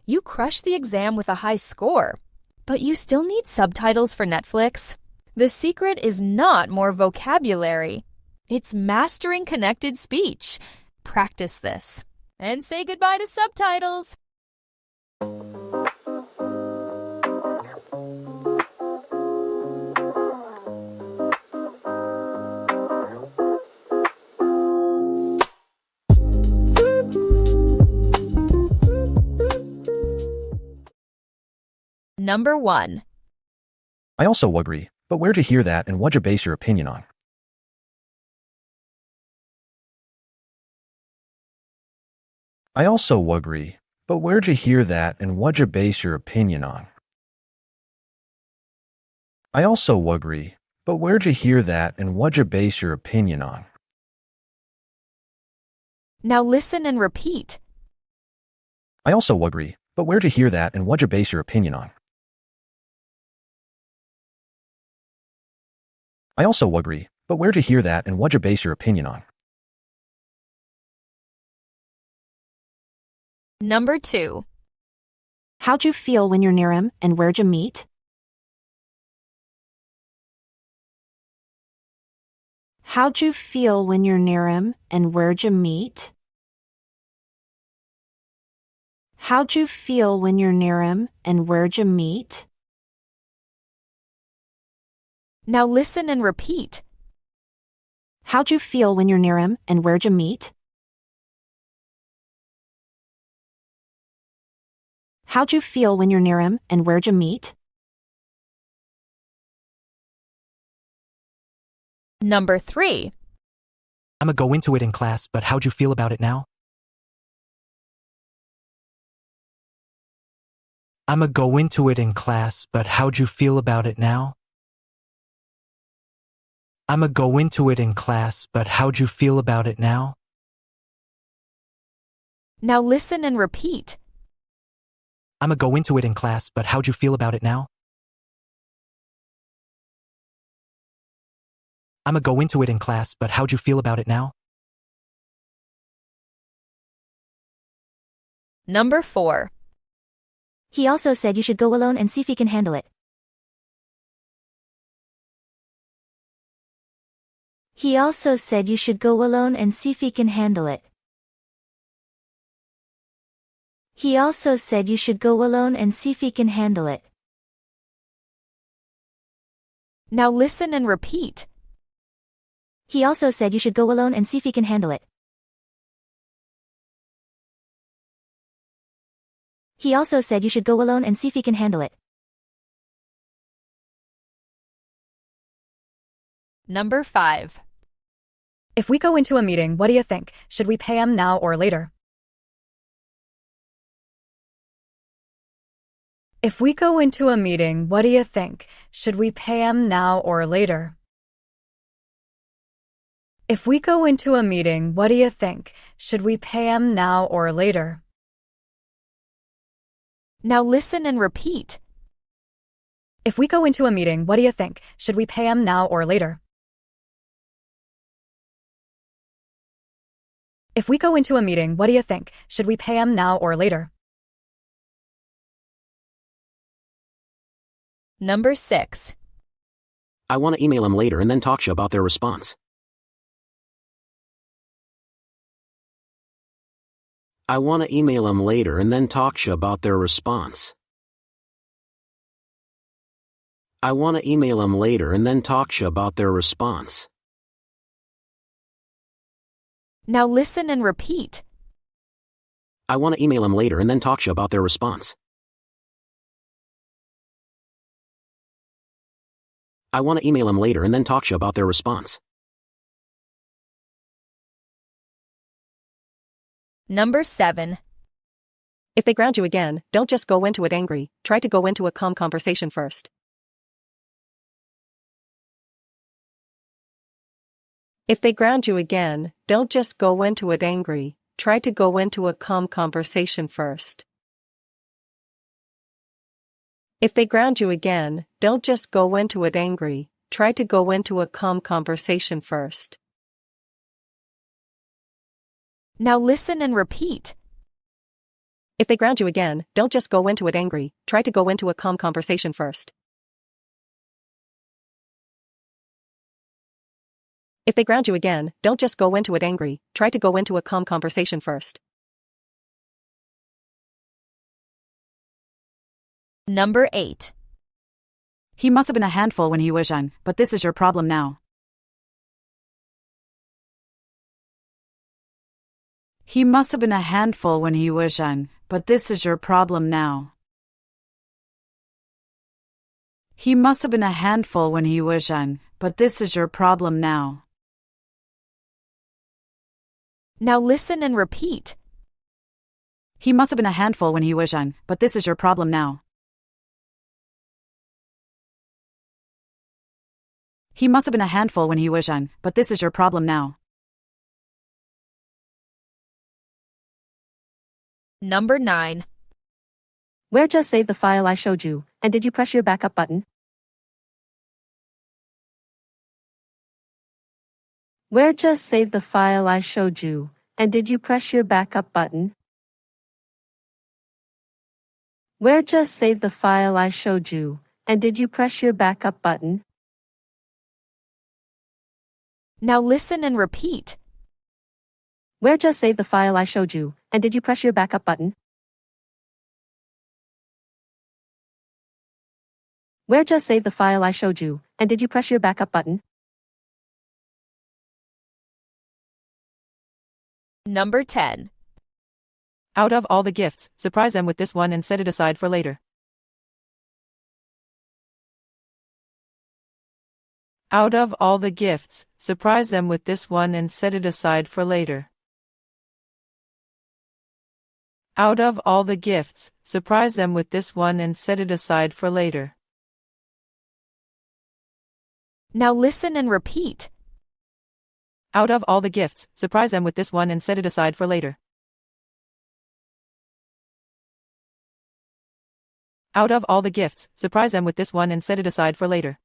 You crushed the exam with a high score, but you still need subtitles for Netflix? The secret is not more vocabulary. It's mastering connected speech. Practice this and say goodbye to subtitles. Number 1. I also agree, but where'd you hear that and what'd you base your opinion on? I also agree, but where'd you hear that and what'd you base your opinion on? I also agree, but where'd you hear that and what'd you base your opinion on? Now listen and repeat. I also agree, but where'd you hear that and what'd you base your opinion on? I also agree, but where'd you hear that and what'd you base your opinion on? Number 2. How'd you feel when you're near him, and where'd you meet? How'd you feel when you're near him, and where'd you meet? How'd you feel when you're near him, and where'd you meet? Now listen and repeat. How'd you feel when you're near him, and where'd you meet? How'd you feel when you're near him, and where'd you meet? Number 3. I'ma go into it in class, but how'd you feel about it now? I'ma go into it in class, but how'd you feel about it now? I'ma go into it in class, but how'd you feel about it now? Now listen and repeat. I'ma go into it in class, but how'd you feel about it now? I'ma go into it in class, but how'd you feel about it now? Number 4. He also said you should go alone and see if he can handle it. He also said you should go alone and see if he can handle it. He also said you should go alone and see if he can handle it. Now listen and repeat. He also said you should go alone and see if he can handle it. He also said you should go alone and see if he can handle it. Number 5. If we go into a meeting, what do you think? Should we pay him now or later? If we go into a meeting, what do you think? Should we pay him now or later? If we go into a meeting, what do you think? Should we pay him now or later? Now listen and repeat. If we go into a meeting, what do you think? Should we pay him now or later? If we go into a meeting, what do you think? Should we pay him now or later? Number 6. I want to email him later and then talk to you about their response. I want to email him later and then talk to you about their response. I want to email him later and then talk to you about their response. Now listen and repeat. I want to email him later and then talk to you about their response. I want to email him later and then talk to you about their response. Number 7. If they ground you again, don't just go into it angry, try to go into a calm conversation first. If they ground you again, don't just go into it angry, try to go into a calm conversation first. If they ground you again, don't just go into it angry, try to go into a calm conversation first. Now listen and repeat. If they ground you again, don't just go into it angry, try to go into a calm conversation first. If they ground you again, don't just go into it angry, try to go into a calm conversation first. Number 8. He must have been a handful when he was young, but this is your problem now. He must have been a handful when he was young, but this is your problem now. He must have been a handful when he was young, but this is your problem now. Now listen and repeat. He must have been a handful when he was young, but this is your problem now. He must have been a handful when he was young, but this is your problem now. Number 9. Where just save the file I showed you, and did you press your backup button? Where just save the file I showed you, and did you press your backup button? Where just save the file I showed you, and did you press your backup button? Now listen and repeat. Where just save the file I showed you, and did you press your backup button? Where just save the file I showed you, and did you press your backup button? Number 10. Out of all the gifts, surprise them with this one and set it aside for later. Out of all the gifts, surprise them with this one and set it aside for later. Out of all the gifts, surprise them with this one and set it aside for later. Now listen and repeat. Out of all the gifts, surprise them with this one and set it aside for later. Out of all the gifts, surprise them with this one and set it aside for later.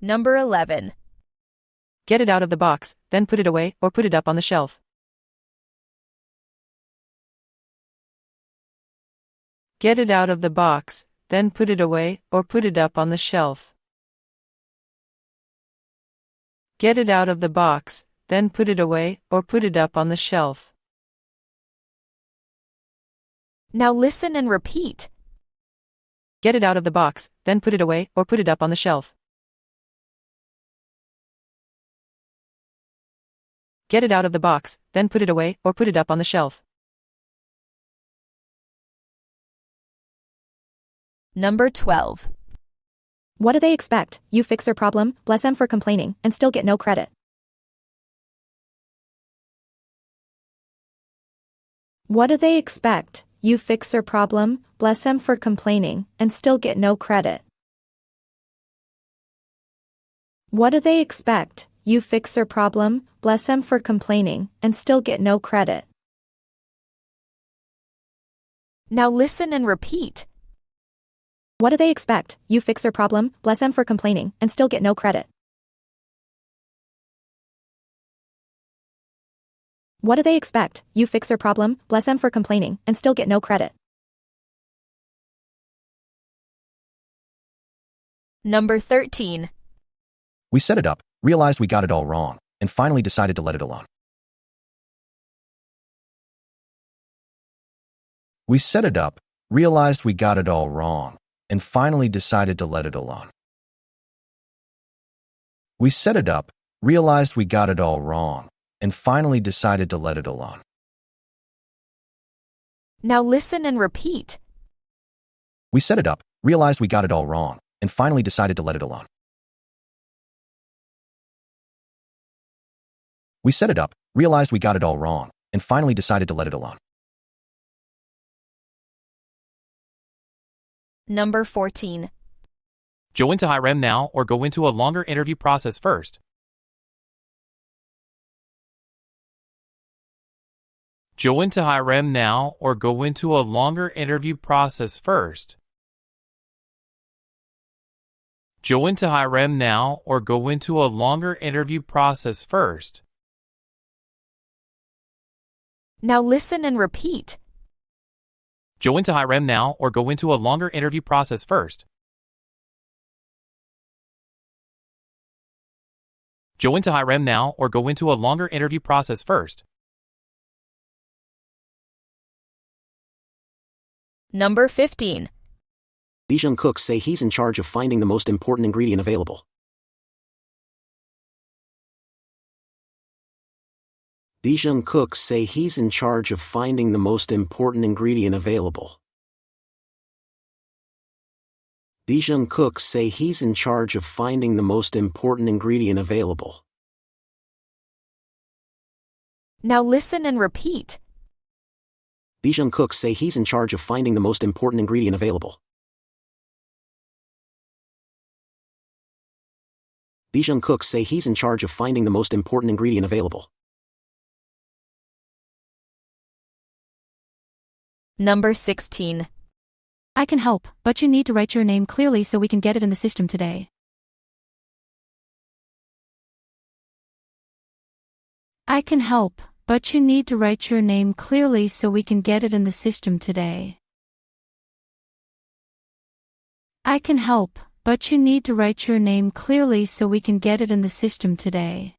Number 11. Get it out of the box, then put it away, or put it up on the shelf. Get it out of the box, then put it away, or put it up on the shelf. Get it out of the box, then put it away, or put it up on the shelf. Now listen and repeat. Get it out of the box, then put it away, or put it up on the shelf. Get it out of the box, then put it away, or put it up on the shelf. Number 12. What do they expect? You fix their problem, bless them for complaining, and still get no credit. What do they expect? You fix their problem, bless them for complaining, and still get no credit. What do they expect? You fix their problem, bless them for complaining, and still get no credit. Now listen and repeat. What do they expect? You fix their problem, bless them for complaining, and still get no credit. What do they expect? You fix their problem, bless them for complaining, and still get no credit. Number 13. We set it up, realized we got it all wrong, and finally decided to let it alone. We set it up, realized we got it all wrong, and finally decided to let it alone. We set it up, realized we got it all wrong, and finally decided to let it alone. Now listen and repeat. We set it up, realized we got it all wrong, and finally decided to let it alone. We set it up, realized we got it all wrong, and finally decided to let it alone. Number 14. Go into Hirem now or go into a longer interview process first. Go into Hirem now or go into a longer interview process first. Go into Hirem now or go into a longer interview process first. Now listen and repeat. Go into Hiram now or go into a longer interview process first. Go into Hiram now or go into a longer interview process first. Number 15. Lee Jung-kook say he's in charge of finding the most important ingredient available. Lee Jung-kook say he's in charge of finding the most important ingredient available. Lee Jung-kook say he's in charge of finding the most important ingredient available. Now listen and repeat. Lee Jung-kook say he's in charge of finding the most important ingredient available. Lee Jung-kook say he's in charge of finding the most important ingredient available. Number 16. I can help, but you need to write your name clearly so we can get it in the system today. I can help, but you need to write your name clearly so we can get it in the system today. I can help, but you need to write your name clearly so we can get it in the system today.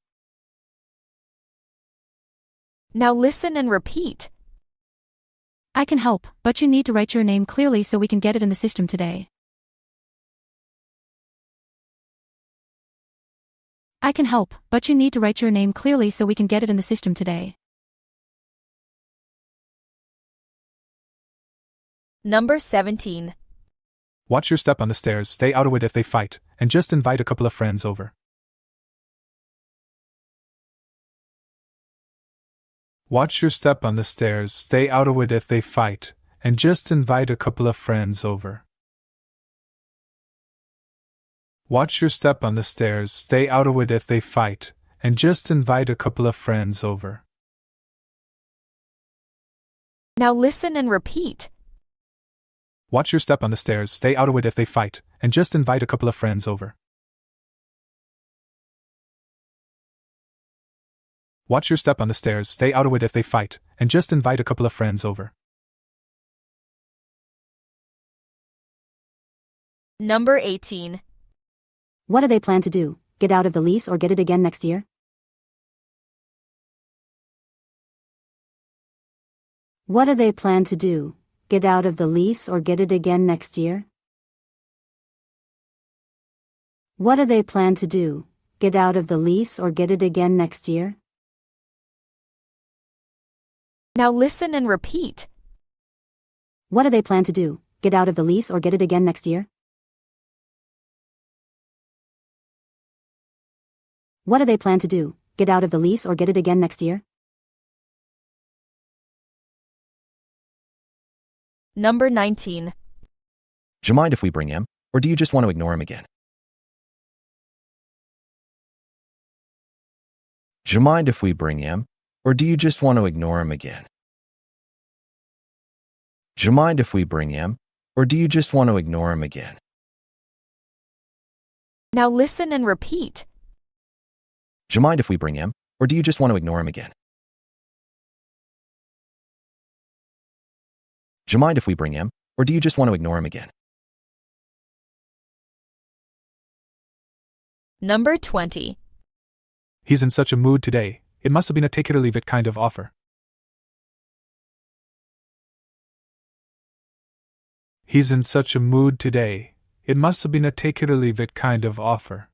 Now listen and repeat. I can help, but you need to write your name clearly so we can get it in the system today. I can help, but you need to write your name clearly so we can get it in the system today. Number 17. Watch your step on the stairs, stay out of it if they fight, and just invite a couple of friends over. Watch your step on the stairs, stay out of it if they fight, and just invite a couple of friends over. Watch your step on the stairs, stay out of it if they fight, and just invite a couple of friends over. Now listen and repeat. Watch your step on the stairs, stay out of it if they fight, and just invite a couple of friends over. Watch your step on the stairs, stay out of it if they fight, and just invite a couple of friends over. Number 18. What do they plan to do? Get out of the lease or get it again next year? What do they plan to do? Get out of the lease or get it again next year? What do they plan to do? Get out of the lease or get it again next year? Now listen and repeat. What do they plan to do? Get out of the lease or get it again next year? What do they plan to do? Get out of the lease or get it again next year? Number 19. Do you mind if we bring him, or do you just want to ignore him again? Do you mind if we bring him, or do you just want to ignore him again? Do you mind if we bring him, or do you just want to ignore him again? Now listen and repeat. Do you mind if we bring him, or do you just want to ignore him again? Do you mind if we bring him, or do you just want to ignore him again? Number 20. He's in such a mood today, it must have been a take it or leave it kind of offer. He's in such a mood today, it must have been a take it or leave it kind of offer.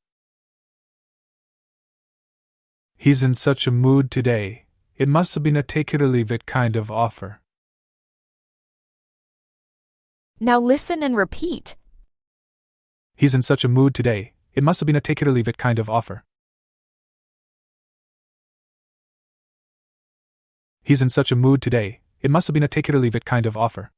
He's in such a mood today, it must have been a take it or leave it kind of offer. Now listen and repeat. He's in such a mood today, it must have been a take it or leave it kind of offer. He's in such a mood today, it must have been a take it or leave it kind of offer.